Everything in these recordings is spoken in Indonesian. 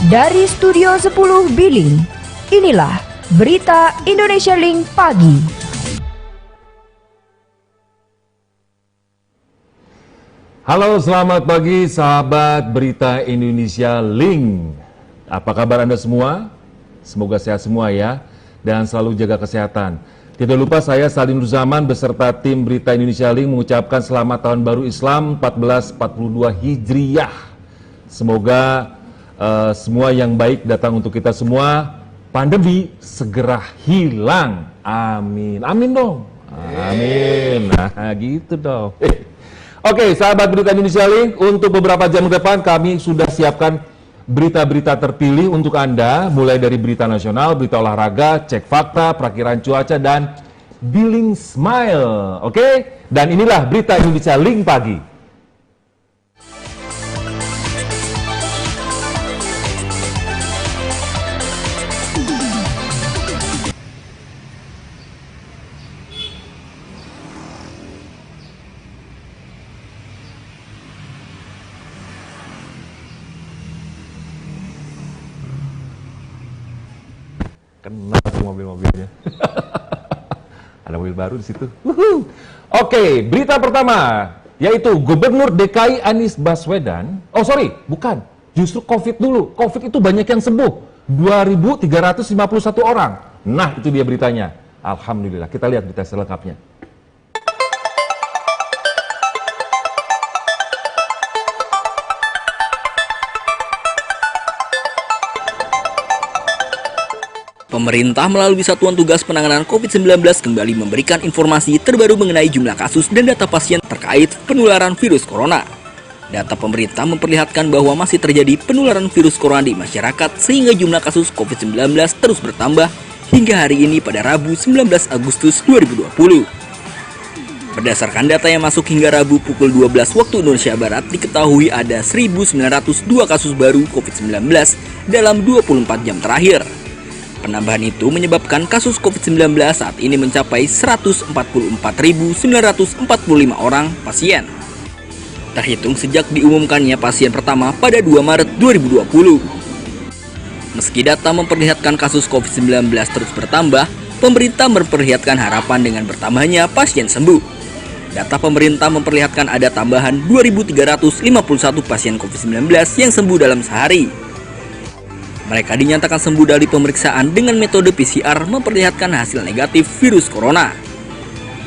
Dari Studio 10 Billing, inilah Berita Indonesia Link Pagi. Halo, selamat pagi sahabat Berita Indonesia Link. Apa kabar Anda semua? Semoga sehat semua ya, dan selalu jaga kesehatan. Tidak lupa saya Salim Ruzaman beserta tim Berita Indonesia Link mengucapkan selamat tahun baru Islam 1442 Hijriah. Semoga semua yang baik datang untuk kita semua, pandemi segera hilang. Amin. Amin dong. Amin. Nah gitu dong. Oke, sahabat Berita Indonesia Link, untuk beberapa jam ke depan kami sudah siapkan berita-berita terpilih untuk Anda, mulai dari berita nasional, berita olahraga, cek fakta, perakiraan cuaca, dan Billing Smile. Oke, dan inilah Berita Indonesia Link Pagi. Kenal tuh mobil-mobilnya. Ada mobil baru di situ. Oke, berita pertama yaitu Gubernur DKI Anies Baswedan. Oh sorry, bukan. Justru COVID dulu. COVID itu banyak yang sembuh. 2.351 orang. Nah, itu dia beritanya. Alhamdulillah. Kita lihat berita selengkapnya. Pemerintah melalui Satuan Tugas Penanganan COVID-19 kembali memberikan informasi terbaru mengenai jumlah kasus dan data pasien terkait penularan virus corona. Data pemerintah memperlihatkan bahwa masih terjadi penularan virus corona di masyarakat sehingga jumlah kasus COVID-19 terus bertambah hingga hari ini pada Rabu 19 Agustus 2020. Berdasarkan data yang masuk hingga Rabu pukul 12 waktu Indonesia Barat, diketahui ada 1.902 kasus baru COVID-19 dalam 24 jam terakhir. Penambahan itu menyebabkan kasus COVID-19 saat ini mencapai 144.945 orang pasien. Terhitung sejak diumumkannya pasien pertama pada 2 Maret 2020. Meski data memperlihatkan kasus COVID-19 terus bertambah, pemerintah memperlihatkan harapan dengan bertambahnya pasien sembuh. Data pemerintah memperlihatkan ada tambahan 2.351 pasien COVID-19 yang sembuh dalam sehari. Mereka dinyatakan sembuh dari pemeriksaan dengan metode PCR memperlihatkan hasil negatif virus corona.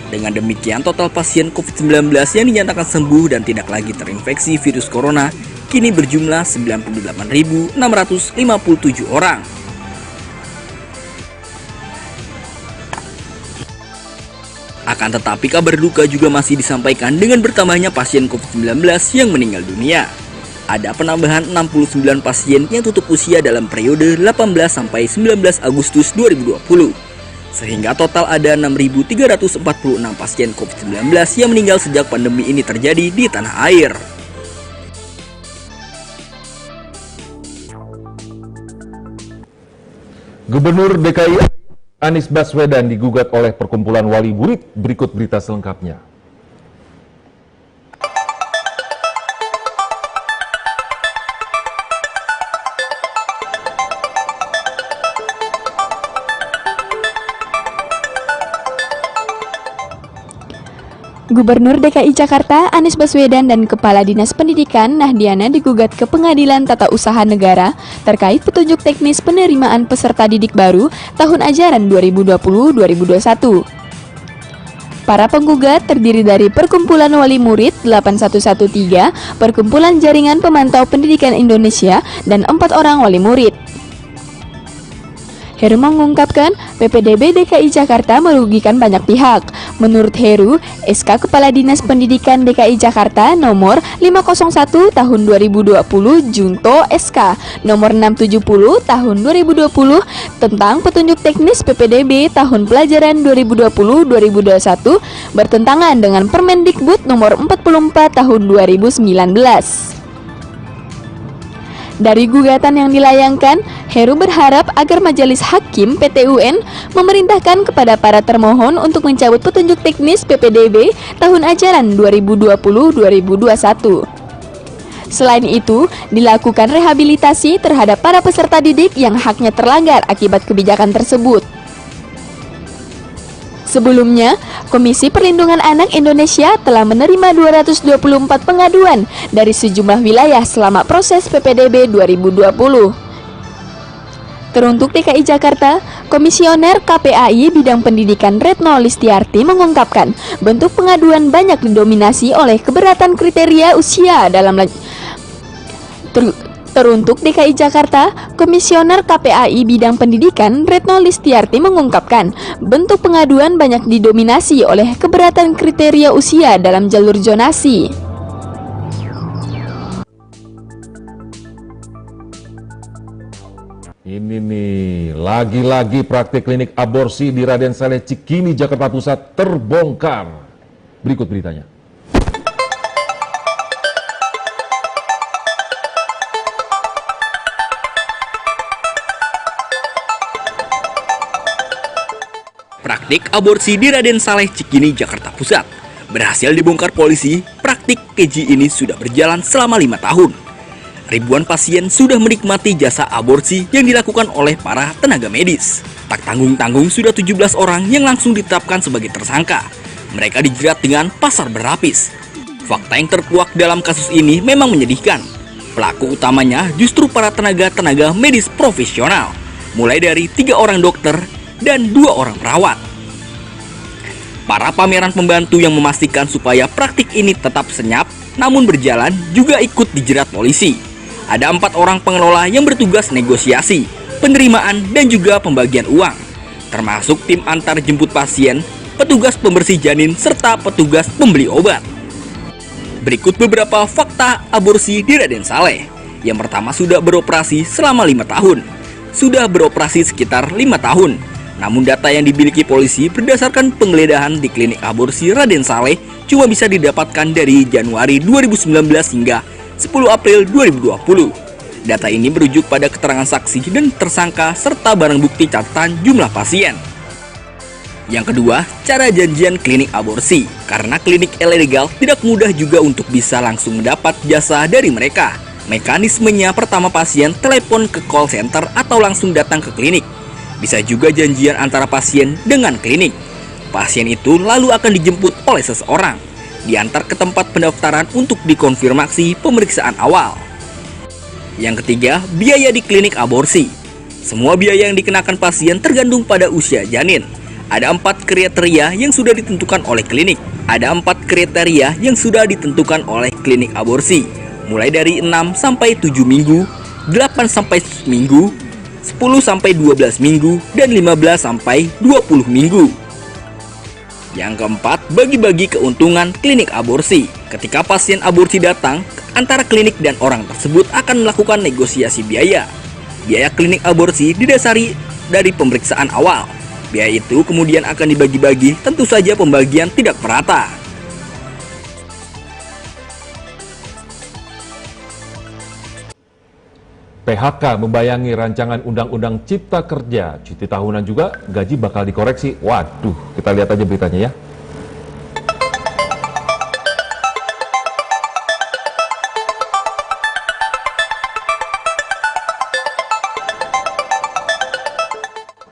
Dengan demikian, total pasien COVID-19 yang dinyatakan sembuh dan tidak lagi terinfeksi virus corona kini berjumlah 98.657 orang. Akan tetapi kabar duka juga masih disampaikan dengan bertambahnya pasien COVID-19 yang meninggal dunia. Ada penambahan 69 pasien yang tutup usia dalam periode 18 sampai 19 Agustus 2020. Sehingga total ada 6.346 pasien COVID-19 yang meninggal sejak pandemi ini terjadi di tanah air. Gubernur DKI Anies Baswedan digugat oleh perkumpulan wali murid. Berikut berita selengkapnya. Gubernur DKI Jakarta Anies Baswedan dan Kepala Dinas Pendidikan Nahdiana digugat ke Pengadilan Tata Usaha Negara terkait petunjuk teknis penerimaan peserta didik baru tahun ajaran 2020-2021. Para penggugat terdiri dari Perkumpulan Wali Murid 8113, Perkumpulan Jaringan Pemantau Pendidikan Indonesia, dan 4 orang wali murid. Heru mengungkapkan PPDB DKI Jakarta merugikan banyak pihak. Menurut Heru, SK Kepala Dinas Pendidikan DKI Jakarta nomor 501 tahun 2020 Junto SK nomor 670 tahun 2020 tentang petunjuk teknis PPDB tahun pelajaran 2020-2021 bertentangan dengan Permendikbud nomor 44 tahun 2019. Dari gugatan yang dilayangkan, Heru berharap agar Majelis Hakim PT-UN memerintahkan kepada para termohon untuk mencabut petunjuk teknis PPDB tahun ajaran 2020-2021. Selain itu, dilakukan rehabilitasi terhadap para peserta didik yang haknya terlanggar akibat kebijakan tersebut. Sebelumnya, Komisi Perlindungan Anak Indonesia telah menerima 224 pengaduan dari sejumlah wilayah selama proses PPDB 2020. Teruntuk DKI Jakarta, Komisioner KPAI Bidang Pendidikan Retno Listiarti mengungkapkan, bentuk pengaduan banyak didominasi oleh keberatan kriteria usia dalam Teruntuk DKI Jakarta, Komisioner KPAI Bidang Pendidikan Retno Listiarti mengungkapkan, bentuk pengaduan banyak didominasi oleh keberatan kriteria usia dalam jalur zonasi. Ini nih, lagi-lagi praktik klinik aborsi di Raden Saleh Cikini, Jakarta Pusat terbongkar. Berikut beritanya. Praktik aborsi di Raden Saleh Cikini, Jakarta Pusat berhasil dibongkar polisi. Praktik keji ini sudah berjalan selama 5 tahun. Ribuan pasien sudah menikmati jasa aborsi yang dilakukan oleh para tenaga medis. Tak tanggung-tanggung sudah 17 orang yang langsung ditetapkan sebagai tersangka. Mereka dijerat dengan pasal berlapis. Fakta yang terkuak dalam kasus ini memang menyedihkan. Pelaku utamanya justru para tenaga medis profesional, mulai dari 3 orang dokter dan 2 orang perawat. Para pameran pembantu yang memastikan supaya praktik ini tetap senyap namun berjalan juga ikut dijerat polisi. Ada 4 orang pengelola yang bertugas negosiasi, penerimaan dan juga pembagian uang, termasuk tim antar jemput pasien, petugas pembersih janin serta petugas pembeli obat. Berikut beberapa fakta aborsi di Raden Saleh. Yang pertama, sudah beroperasi selama 5 tahun. Sudah beroperasi sekitar 5 tahun. Namun data yang dimiliki polisi berdasarkan penggeledahan di klinik aborsi Raden Saleh cuma bisa didapatkan dari Januari 2019 hingga 10 April 2020. Data ini merujuk pada keterangan saksi dan tersangka serta barang bukti catatan jumlah pasien. Yang kedua, cara janjian klinik aborsi. Karena klinik ilegal, tidak mudah juga untuk bisa langsung mendapat jasa dari mereka. Mekanismenya, pertama pasien telepon ke call center atau langsung datang ke klinik. Bisa juga janjian antara pasien dengan klinik. Pasien itu lalu akan dijemput oleh seseorang, diantar ke tempat pendaftaran untuk dikonfirmasi pemeriksaan awal. Yang ketiga, biaya di klinik aborsi. Semua biaya yang dikenakan pasien tergantung pada usia janin. Ada 4 kriteria yang sudah ditentukan oleh klinik. Ada 4 kriteria yang sudah ditentukan oleh klinik aborsi, mulai dari 6 sampai 7 minggu, 8 sampai minggu, 10 sampai 12 minggu, dan 15 sampai 20 minggu. Yang keempat, bagi-bagi keuntungan klinik aborsi. Ketika pasien aborsi datang, antara klinik dan orang tersebut akan melakukan negosiasi biaya. Biaya klinik aborsi didasari dari pemeriksaan awal. Biaya itu kemudian akan dibagi-bagi, tentu saja pembagian tidak merata. PHK membayangi rancangan Undang-Undang Cipta Kerja. Cuti tahunan juga, gaji bakal dikoreksi. Waduh, kita lihat aja beritanya ya.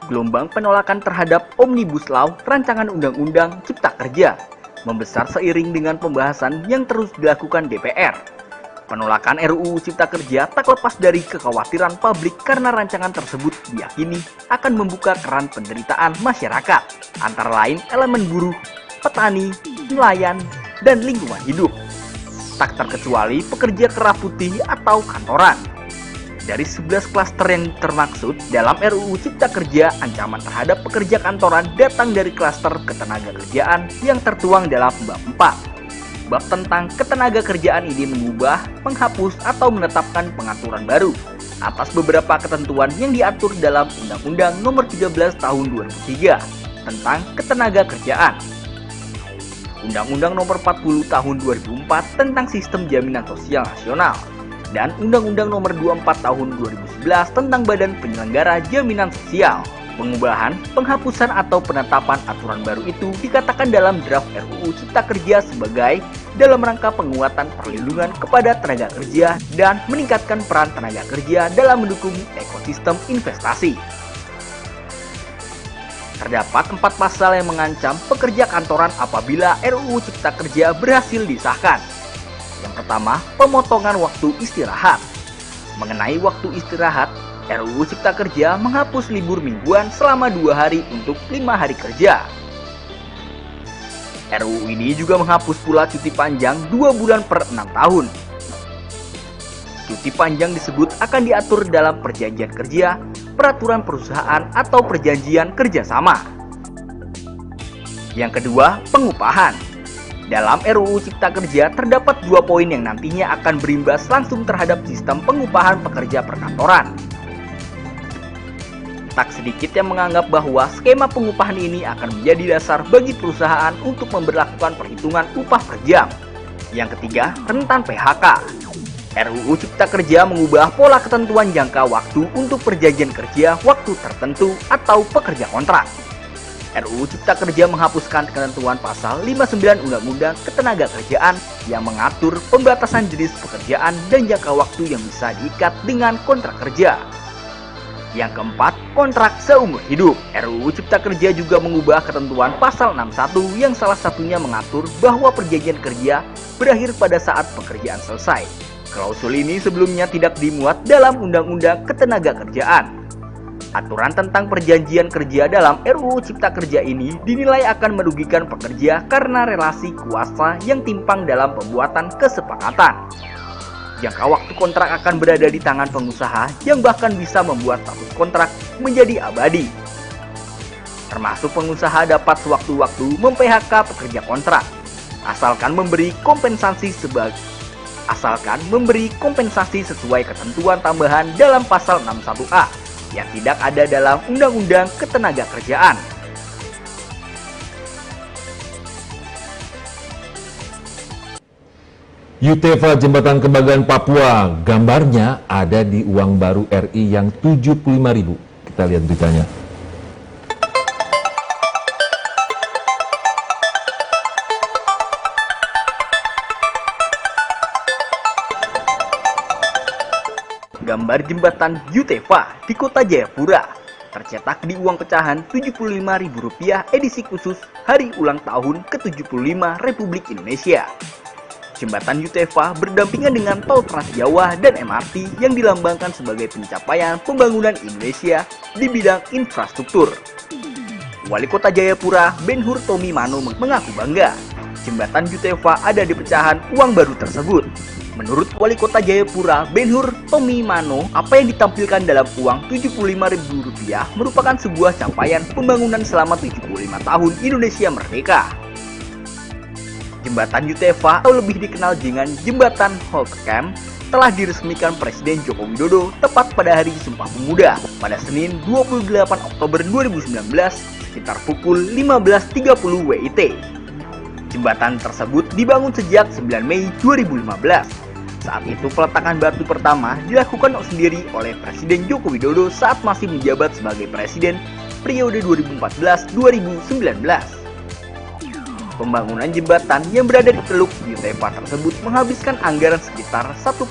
Gelombang penolakan terhadap Omnibus Law, rancangan Undang-Undang Cipta Kerja, membesar seiring dengan pembahasan yang terus dilakukan DPR. Penolakan RUU Cipta Kerja tak lepas dari kekhawatiran publik karena rancangan tersebut diyakini akan membuka keran penderitaan masyarakat, antara lain elemen buruh, petani, nelayan, dan lingkungan hidup. Tak terkecuali pekerja kerah putih atau kantoran. Dari 11 klaster yang termaksud dalam RUU Cipta Kerja, ancaman terhadap pekerja kantoran datang dari klaster ketenagakerjaan yang tertuang dalam bab 4. Bab tentang ketenaga kerjaan ini mengubah, menghapus, atau menetapkan pengaturan baru atas beberapa ketentuan yang diatur dalam Undang-Undang Nomor 13 Tahun 2003 tentang ketenaga kerjaan, Undang-Undang Nomor 40 Tahun 2004 tentang Sistem Jaminan Sosial Nasional, dan Undang-Undang Nomor 24 Tahun 2011 tentang Badan Penyelenggara Jaminan Sosial. Pengubahan, penghapusan atau penetapan aturan baru itu dikatakan dalam draft RUU Cipta Kerja sebagai dalam rangka penguatan perlindungan kepada tenaga kerja dan meningkatkan peran tenaga kerja dalam mendukung ekosistem investasi. Terdapat 4 pasal yang mengancam pekerja kantoran apabila RUU Cipta Kerja berhasil disahkan. Yang pertama, pemotongan waktu istirahat. Mengenai waktu istirahat, RUU Cipta Kerja menghapus libur mingguan selama 2 hari untuk 5 hari kerja. RUU ini juga menghapus pula cuti panjang 2 bulan per 6 tahun. Cuti panjang disebut akan diatur dalam perjanjian kerja, peraturan perusahaan, atau perjanjian kerjasama. Yang kedua, pengupahan. Dalam RUU Cipta Kerja terdapat 2 poin yang nantinya akan berimbas langsung terhadap sistem pengupahan pekerja perkantoran. Tak sedikit yang menganggap bahwa skema pengupahan ini akan menjadi dasar bagi perusahaan untuk memberlakukan perhitungan upah per jam. Yang ketiga, rentan PHK. RUU Cipta Kerja mengubah pola ketentuan jangka waktu untuk perjanjian kerja waktu tertentu atau pekerja kontrak. RUU Cipta Kerja menghapuskan ketentuan pasal 59 Undang-Undang Ketenagakerjaan yang mengatur pembatasan jenis pekerjaan dan jangka waktu yang bisa diikat dengan kontrak kerja. Yang keempat, kontrak seumur hidup. RUU Cipta Kerja juga mengubah ketentuan pasal 61 yang salah satunya mengatur bahwa perjanjian kerja berakhir pada saat pekerjaan selesai. Klausul ini sebelumnya tidak dimuat dalam Undang-Undang Ketenagakerjaan. Aturan tentang perjanjian kerja dalam RUU Cipta Kerja ini dinilai akan merugikan pekerja karena relasi kuasa yang timpang dalam pembuatan kesepakatan. Jangka waktu kontrak akan berada di tangan pengusaha yang bahkan bisa membuat status kontrak menjadi abadi. Termasuk pengusaha dapat sewaktu-waktu mem-PHK pekerja kontrak, asalkan memberi kompensasi sesuai ketentuan tambahan dalam pasal 61A yang tidak ada dalam Undang-Undang Ketenagakerjaan. Yutefa Jembatan Kebanggaan Papua, gambarnya ada di uang baru RI yang 75.000. Kita lihat beritanya. Gambar jembatan Yutefa di Kota Jayapura tercetak di uang pecahan Rp75.000 edisi khusus Hari Ulang Tahun ke-75 Republik Indonesia. Jembatan Yutefa berdampingan dengan Tol Trans Jawa dan MRT yang dilambangkan sebagai pencapaian pembangunan Indonesia di bidang infrastruktur. Wali Kota Jayapura, Ben-Hur Tommy Mano mengaku bangga jembatan Yutefa ada di pecahan uang baru tersebut. Menurut Wali Kota Jayapura, Ben-Hur Tommy Mano, apa yang ditampilkan dalam uang Rp75.000 merupakan sebuah capaian pembangunan selama 75 tahun Indonesia merdeka. Jembatan Yutefa atau lebih dikenal dengan Jembatan Holtkamp telah diresmikan Presiden Joko Widodo tepat pada Hari Sumpah Pemuda pada Senin 28 Oktober 2019 sekitar pukul 15.30 WIT. Jembatan tersebut dibangun sejak 9 Mei 2015. Saat itu peletakan batu pertama dilakukan sendiri oleh Presiden Joko Widodo saat masih menjabat sebagai Presiden periode 2014-2019. Pembangunan jembatan yang berada di Teluk Yutefa tersebut menghabiskan anggaran sekitar 1,8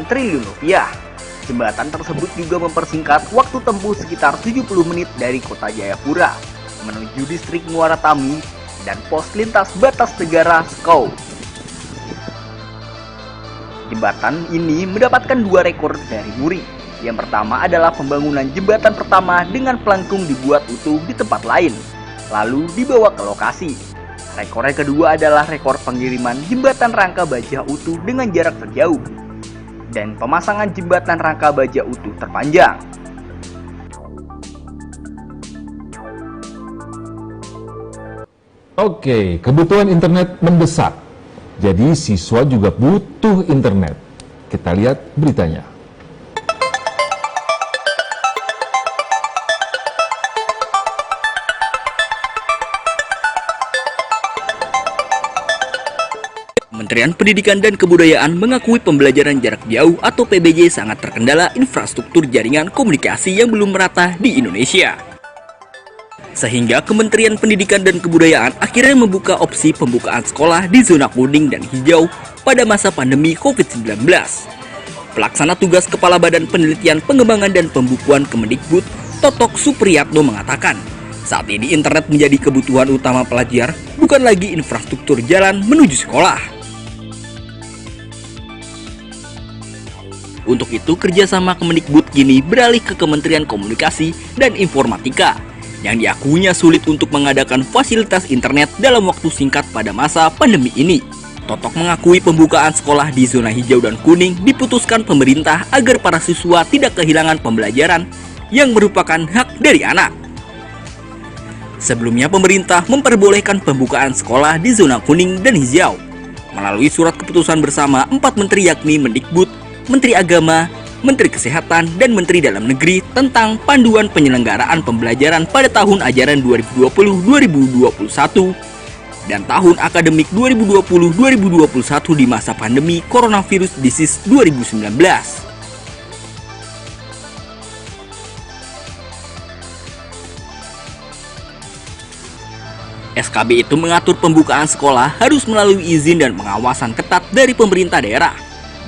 triliun rupiah. Jembatan tersebut juga mempersingkat waktu tempuh sekitar 70 menit dari Kota Jayapura menuju distrik Muara Tami dan pos lintas batas negara Skau. Jembatan ini mendapatkan 2 rekor dari Muri. Yang pertama adalah pembangunan jembatan pertama dengan pelengkung dibuat utuh di tempat lain, lalu dibawa ke lokasi. Rekor yang kedua adalah rekor pengiriman jembatan rangka baja utuh dengan jarak terjauh dan pemasangan jembatan rangka baja utuh terpanjang. Oke, kebutuhan internet mendesak. Jadi siswa juga butuh internet. Kita lihat beritanya. Kementerian Pendidikan dan Kebudayaan mengakui pembelajaran jarak jauh atau PBJ sangat terkendala infrastruktur jaringan komunikasi yang belum merata di Indonesia. Sehingga Kementerian Pendidikan dan Kebudayaan akhirnya membuka opsi pembukaan sekolah di zona kuning dan hijau pada masa pandemi COVID-19. Pelaksana tugas Kepala Badan Penelitian Pengembangan dan Pembukuan Kemendikbud, Totok Supriyatno mengatakan, saat ini internet menjadi kebutuhan utama pelajar, bukan lagi infrastruktur jalan menuju sekolah. Untuk itu, kerjasama Kemendikbud kini beralih ke Kementerian Komunikasi dan Informatika, yang diakuinya sulit untuk mengadakan fasilitas internet dalam waktu singkat pada masa pandemi ini. Totok mengakui pembukaan sekolah di zona hijau dan kuning diputuskan pemerintah agar para siswa tidak kehilangan pembelajaran yang merupakan hak dari anak. Sebelumnya pemerintah memperbolehkan pembukaan sekolah di zona kuning dan hijau melalui surat keputusan bersama 4 menteri yakni Mendikbud, Menteri Agama, Menteri Kesehatan, dan Menteri Dalam Negeri tentang panduan penyelenggaraan pembelajaran pada tahun ajaran 2020-2021 dan tahun akademik 2020-2021 di masa pandemi Coronavirus Disease 2019. SKB itu mengatur pembukaan sekolah harus melalui izin dan pengawasan ketat dari pemerintah daerah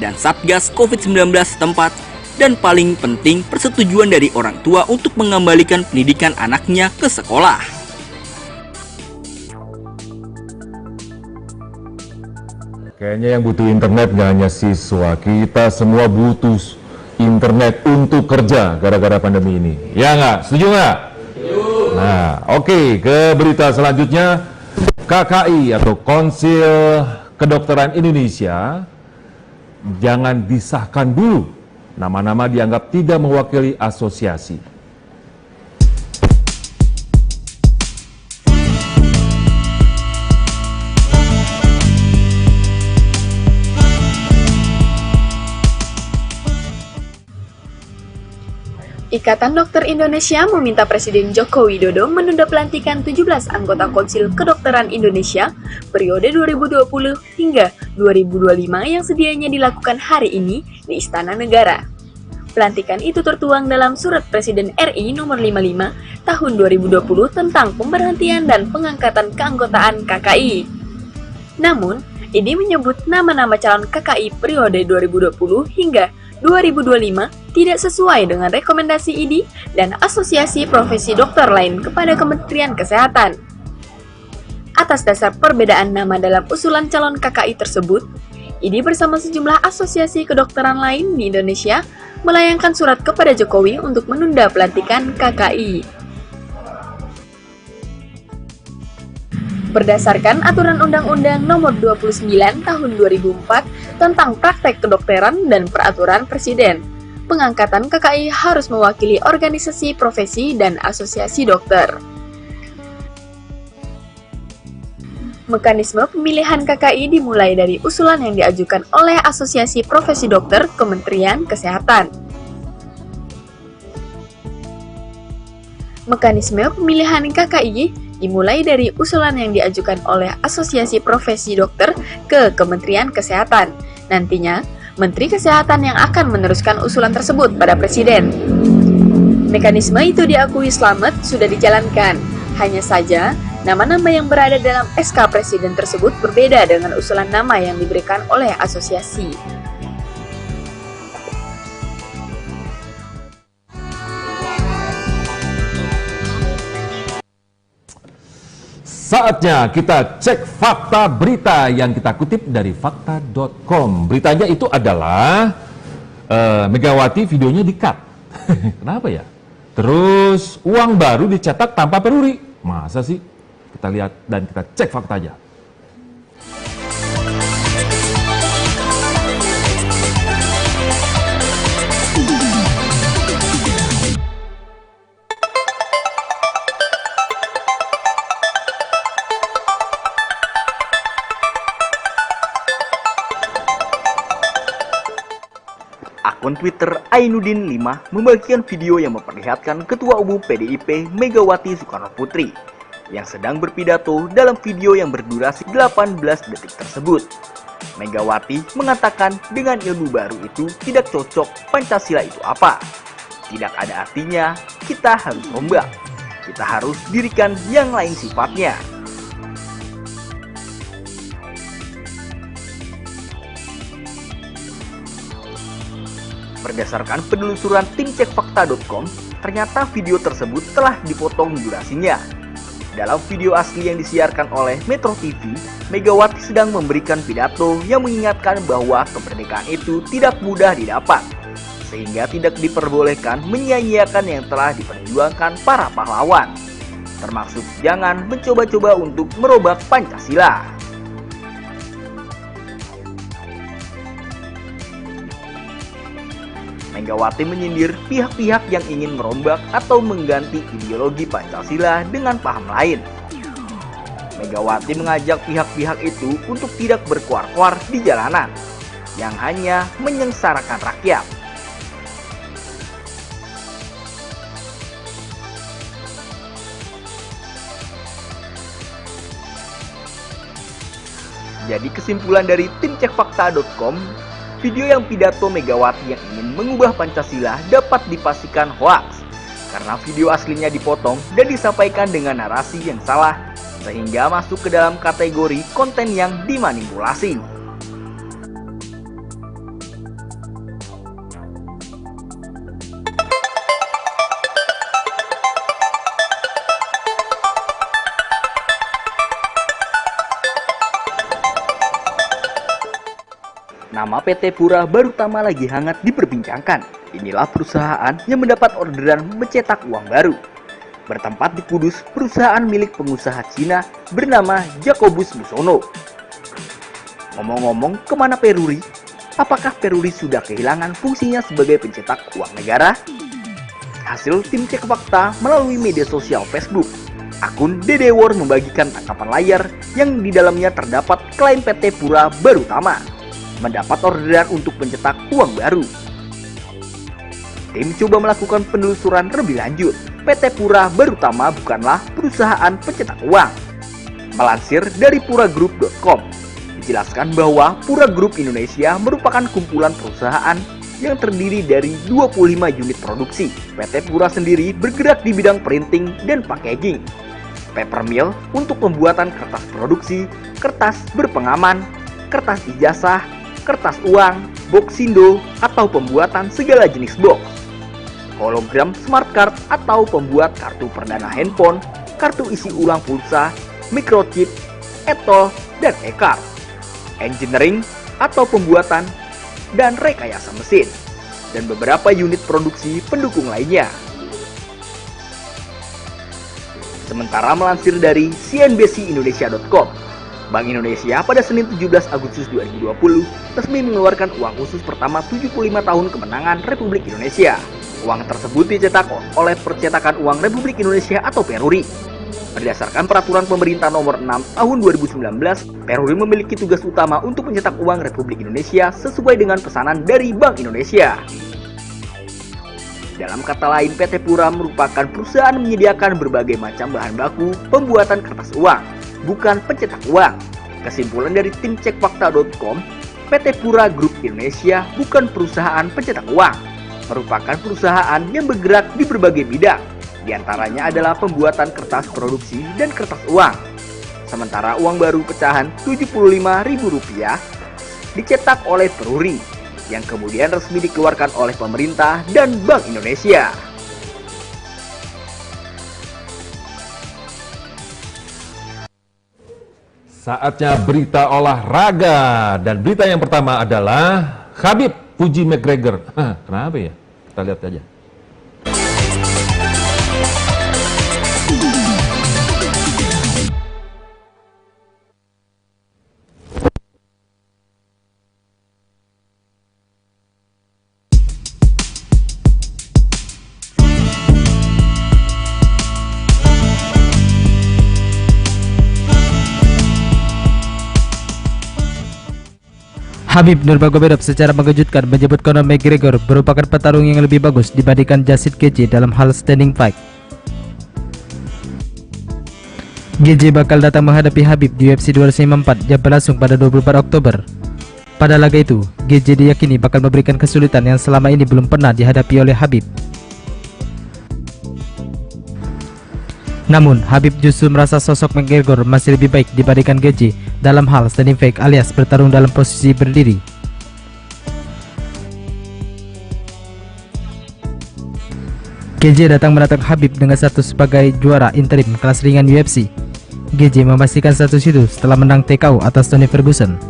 dan Satgas COVID-19 setempat, dan paling penting persetujuan dari orang tua untuk mengembalikan pendidikan anaknya ke sekolah. Kayaknya yang butuh internet nggak hanya siswa, kita semua butuh internet untuk kerja gara-gara pandemi ini. Ya nggak? Setuju nggak? Nah, oke, ke berita selanjutnya. KKI atau Konsil Kedokteran Indonesia jangan disahkan dulu. Nama-nama dianggap tidak mewakili asosiasi. Ikatan Dokter Indonesia meminta Presiden Joko Widodo menunda pelantikan 17 anggota Konsil Kedokteran Indonesia periode 2020 hingga 2025 yang sedianya dilakukan hari ini di Istana Negara. Pelantikan itu tertuang dalam Surat Presiden RI nomor 55 tahun 2020 tentang pemberhentian dan pengangkatan keanggotaan KKI. Namun, ini menyebut nama-nama calon KKI periode 2020 hingga 2025 tidak sesuai dengan rekomendasi IDI dan Asosiasi Profesi Dokter lain kepada Kementerian Kesehatan. Atas dasar perbedaan nama dalam usulan calon KKI tersebut, IDI bersama sejumlah asosiasi kedokteran lain di Indonesia melayangkan surat kepada Jokowi untuk menunda pelantikan KKI. Berdasarkan Aturan Undang-Undang Nomor 29 Tahun 2004 tentang Praktek Kedokteran dan Peraturan Presiden, pengangkatan KKI harus mewakili organisasi profesi dan asosiasi dokter. Mekanisme pemilihan KKI dimulai dari usulan yang diajukan oleh Asosiasi Profesi Dokter Kementerian Kesehatan. Mekanisme pemilihan KKI dimulai dari usulan yang diajukan oleh Asosiasi Profesi Dokter ke Kementerian Kesehatan. Nantinya, Menteri Kesehatan yang akan meneruskan usulan tersebut pada Presiden. Mekanisme itu diakui selamat sudah dijalankan. Hanya saja, nama-nama yang berada dalam SK Presiden tersebut berbeda dengan usulan nama yang diberikan oleh asosiasi. Saatnya kita cek fakta berita yang kita kutip dari fakta.com. Beritanya itu adalah Megawati videonya di-cut. Kenapa ya? Terus uang baru dicetak tanpa peruri. Masa sih? Kita lihat dan kita cek faktanya. Akun Twitter Ainudin 5 membagikan video yang memperlihatkan Ketua Umum PDIP Megawati Soekarno Putri yang sedang berpidato dalam video yang berdurasi 18 detik tersebut. Megawati mengatakan dengan ilmu baru itu tidak cocok, Pancasila itu apa? Tidak ada artinya, kita harus rombak. kita harus dirikan yang lain sifatnya. Berdasarkan penelusuran tim cekfakta.com, ternyata video tersebut telah dipotong durasinya. Dalam video asli yang disiarkan oleh Metro TV, Megawati sedang memberikan pidato yang mengingatkan bahwa kemerdekaan itu tidak mudah didapat, sehingga tidak diperbolehkan menyia-nyiakan yang telah diperjuangkan para pahlawan, termasuk jangan mencoba-coba untuk merobak Pancasila. Megawati menyindir pihak-pihak yang ingin merombak atau mengganti ideologi Pancasila dengan paham lain. Megawati mengajak pihak-pihak itu untuk tidak berkuar-kuar di jalanan yang hanya menyengsarakan rakyat. Jadi kesimpulan dari tim cekfakta.com, video yang pidato Megawati yang ingin mengubah Pancasila dapat dipastikan hoaks karena video aslinya dipotong dan disampaikan dengan narasi yang salah sehingga masuk ke dalam kategori konten yang dimanipulasi. Nama PT Pura Barutama lagi hangat diperbincangkan. Inilah perusahaan yang mendapat orderan mencetak uang baru. Bertempat di Kudus, perusahaan milik pengusaha Cina bernama Jacobus Musono. Ngomong-ngomong, kemana Peruri? Apakah Peruri sudah kehilangan fungsinya sebagai pencetak uang negara? Hasil tim cek fakta melalui media sosial Facebook. Akun Dedewor membagikan tangkapan layar yang di dalamnya terdapat klaim PT Pura Barutama mendapat orderan untuk mencetak uang baru. Tim coba melakukan penelusuran lebih lanjut. PT Pura Barutama bukanlah perusahaan pencetak uang. Melansir dari puragroup.com, dijelaskan bahwa Pura Group Indonesia merupakan kumpulan perusahaan yang terdiri dari 25 unit produksi. PT Pura sendiri bergerak di bidang printing dan packaging, paper mill untuk pembuatan kertas produksi, kertas berpengaman, kertas ijazah, kertas uang, boxindo atau pembuatan segala jenis box, hologram smart card atau pembuat kartu perdana handphone, kartu isi ulang pulsa, microchip, etol, dan e-card, engineering atau pembuatan dan rekayasa mesin, dan beberapa unit produksi pendukung lainnya. Sementara melansir dari cnbcindonesia.com, Bank Indonesia pada Senin 17 Agustus 2020 resmi mengeluarkan uang khusus pertama 75 tahun kemenangan Republik Indonesia. Uang tersebut dicetak oleh Percetakan Uang Republik Indonesia atau Peruri. Berdasarkan peraturan pemerintah nomor 6 tahun 2019, Peruri memiliki tugas utama untuk mencetak uang Republik Indonesia sesuai dengan pesanan dari Bank Indonesia. Dalam kata lain, PT Pura merupakan perusahaan menyediakan berbagai macam bahan baku pembuatan kertas uang, bukan pencetak uang. Kesimpulan dari tim cekfakta.com, PT Pura Group Indonesia bukan perusahaan pencetak uang, merupakan perusahaan yang bergerak di berbagai bidang. Di antaranya adalah pembuatan kertas produksi dan kertas uang. Sementara uang baru pecahan Rp75.000 dicetak oleh Peruri, yang kemudian resmi dikeluarkan oleh pemerintah dan Bank Indonesia. Saatnya berita olahraga, dan berita yang pertama adalah Khabib puji McGregor. Kenapa ya? Kita lihat aja. Khabib Nurmagomedov secara mengejutkan menyebut Conor McGregor merupakan petarung yang lebih bagus dibandingkan Justin Gaethje dalam hal standing fight. Gaethje bakal datang menghadapi Khabib di UFC 254 yang berlangsung pada 24 Oktober. Pada laga itu, Gaethje diyakini bakal memberikan kesulitan yang selama ini belum pernah dihadapi oleh Khabib. Namun, Habib justru merasa sosok McGregor masih lebih baik dibandingkan GJ dalam hal standing fake alias bertarung dalam posisi berdiri. GJ datang menantang Habib dengan status sebagai juara interim kelas ringan UFC. GJ memastikan status itu setelah menang TKO atas Tony Ferguson.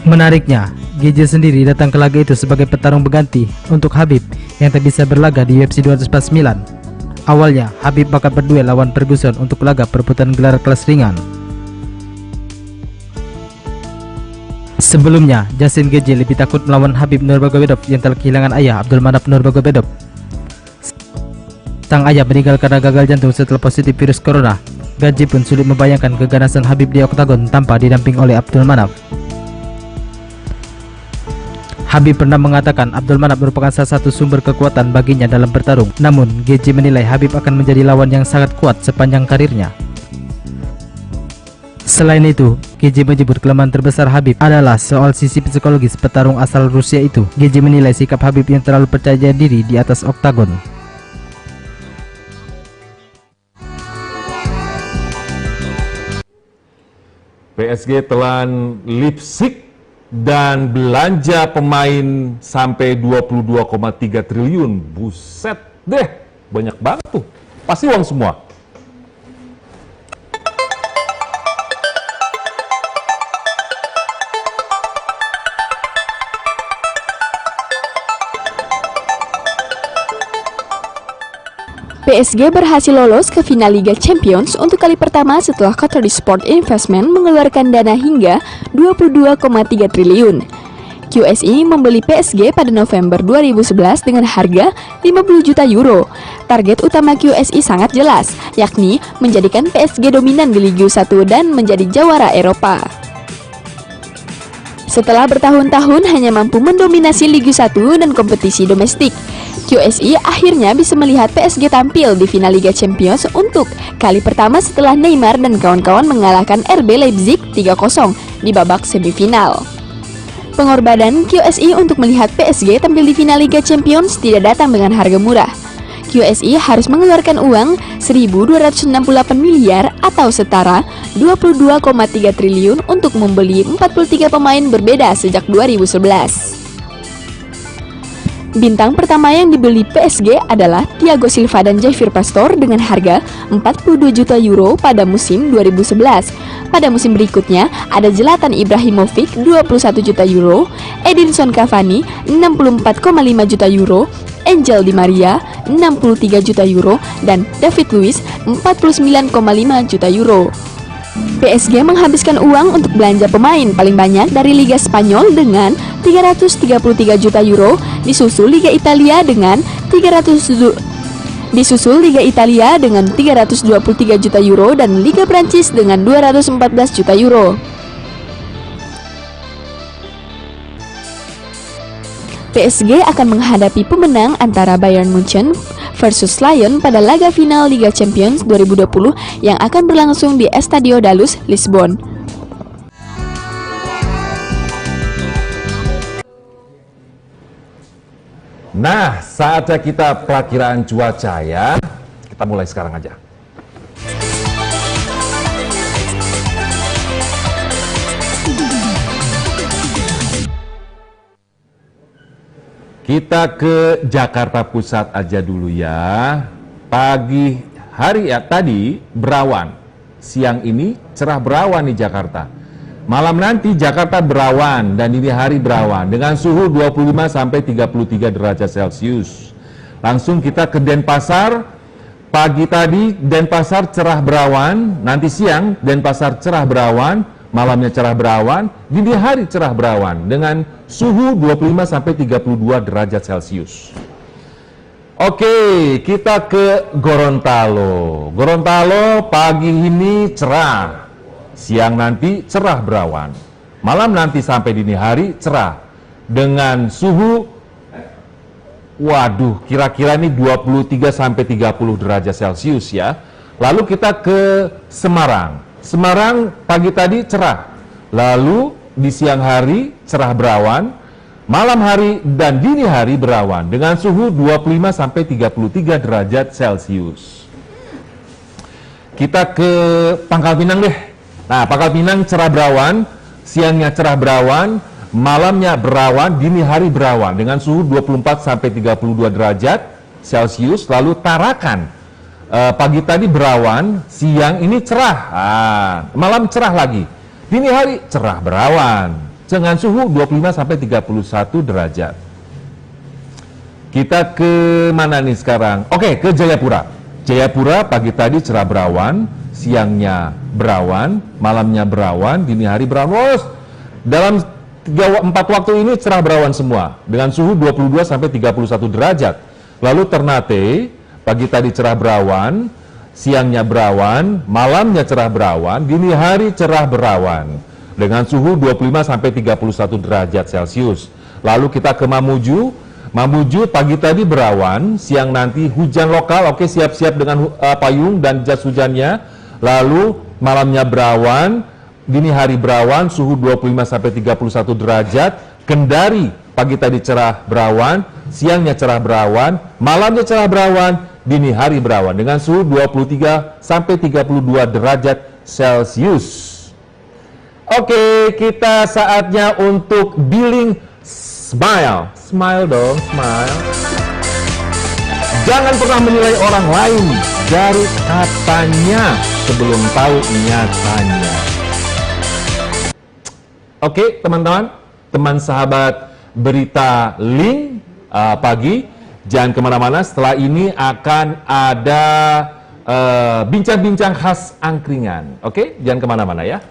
Menariknya, GJ sendiri datang ke laga itu sebagai petarung pengganti untuk Habib yang tak bisa berlaga di UFC 249. Awalnya, Habib bakal berduel lawan Ferguson untuk laga perebutan gelar kelas ringan. Sebelumnya, Justin GJ lebih takut melawan Habib Nurmagomedov yang telah kehilangan ayah Abdulmanap Nurmagomedov. Sang ayah meninggal karena gagal jantung setelah positif virus corona. GJ pun sulit membayangkan keganasan Habib di oktagon tanpa didamping oleh Abdulmanap. Habib pernah mengatakan Abdulmanap merupakan salah satu sumber kekuatan baginya dalam bertarung. Namun, GJ menilai Habib akan menjadi lawan yang sangat kuat sepanjang karirnya. Selain itu, GJ menyebut kelemahan terbesar Habib adalah soal sisi psikologis petarung asal Rusia itu. GJ menilai sikap Habib yang terlalu percaya diri di atas oktagon. PSG telan Leipzig dan belanja pemain sampai 22,3 triliun. Buset deh, banyak banget tuh. Pasti uang semua. PSG berhasil lolos ke final Liga Champions untuk kali pertama setelah Qatari Sport Investment mengeluarkan dana hingga 22,3 triliun. QSI membeli PSG pada November 2011 dengan harga 50 juta euro. Target utama QSI sangat jelas, yakni menjadikan PSG dominan di Liga 1 dan menjadi jawara Eropa. Setelah bertahun-tahun hanya mampu mendominasi Liga 1 dan kompetisi domestik, QSI akhirnya bisa melihat PSG tampil di final Liga Champions untuk kali pertama setelah Neymar dan kawan-kawan mengalahkan RB Leipzig 3-0 di babak semifinal. Pengorbanan QSI untuk melihat PSG tampil di final Liga Champions tidak datang dengan harga murah. QSI harus mengeluarkan uang 1.268 miliar atau setara 22,3 triliun untuk membeli 43 pemain berbeda sejak 2011. Bintang pertama yang dibeli PSG adalah Thiago Silva dan Javier Pastor dengan harga 42 juta euro pada musim 2011. Pada musim berikutnya ada Zlatan Ibrahimovic 21 juta euro, Edinson Cavani 64,5 juta euro, Angel Di Maria 63 juta euro, dan David Luiz 49,5 juta euro. PSG menghabiskan uang untuk belanja pemain paling banyak dari Liga Spanyol dengan 333 juta euro, disusul Liga Italia dengan 323 juta euro dan Liga Prancis dengan 214 juta euro. PSG akan menghadapi pemenang antara Bayern Munchen versus Lyon pada laga final Liga Champions 2020 yang akan berlangsung di Estadio da Luz, Lisbon. Nah, saatnya kita perakiraan cuaca ya. Kita mulai sekarang aja. Kita ke Jakarta Pusat aja dulu ya. Pagi hari ya tadi berawan. Siang ini cerah berawan di Jakarta. Malam nanti Jakarta berawan dan dini hari berawan dengan suhu 25 sampai 33 derajat Celcius. Langsung kita ke Denpasar. Pagi tadi Denpasar cerah berawan, nanti siang Denpasar cerah berawan, malamnya cerah berawan, dini hari cerah berawan dengan suhu 25 sampai 32 derajat Celcius. Oke, kita ke Gorontalo. Gorontalo pagi ini cerah. Siang nanti cerah berawan. Malam nanti sampai dini hari cerah dengan suhu waduh, kira-kira ini 23 sampai 30 derajat Celcius ya. Lalu kita ke Semarang. Semarang pagi tadi cerah. Lalu di siang hari cerah berawan. malam hari dan dini hari berawan dengan suhu 25 sampai 33 derajat Celcius. Kita ke Pangkal Pinang deh. Nah, Pangkal Pinang cerah berawan, siangnya cerah berawan, malamnya berawan, dini hari berawan dengan suhu 24 sampai 32 derajat Celcius. Lalu Tarakan, pagi tadi berawan, siang ini cerah, malam cerah lagi, dini hari cerah berawan dengan suhu 25 sampai 31 derajat. Kita ke mana nih sekarang? Oke, ke Jayapura. Jayapura pagi tadi cerah berawan, siangnya berawan, malamnya berawan, dini hari berawan. Dalam 4 waktu ini cerah berawan semua dengan suhu 22 sampai 31 derajat. Lalu Ternate pagi tadi cerah berawan, siangnya berawan, malamnya cerah berawan, dini hari cerah berawan dengan suhu 25 sampai 31 derajat Celcius. Lalu kita ke Mamuju. Mamuju pagi tadi berawan, siang nanti hujan lokal. Oke, siap-siap dengan payung dan jas hujannya. Lalu malamnya berawan, dini hari berawan, suhu 25 sampai 31 derajat. Kendari pagi tadi cerah berawan, siangnya cerah berawan, malamnya cerah berawan, dini hari berawan dengan suhu 23 sampai 32 derajat Celcius. Oke, kita saatnya untuk billing smile. Smile dong, smile. Jangan pernah menilai orang lain dari katanya sebelum tahu nyatanya. Oke, teman-teman, teman sahabat Berita Link pagi, jangan kemana-mana. Setelah ini akan ada bincang-bincang khas angkringan. Oke, jangan kemana-mana ya.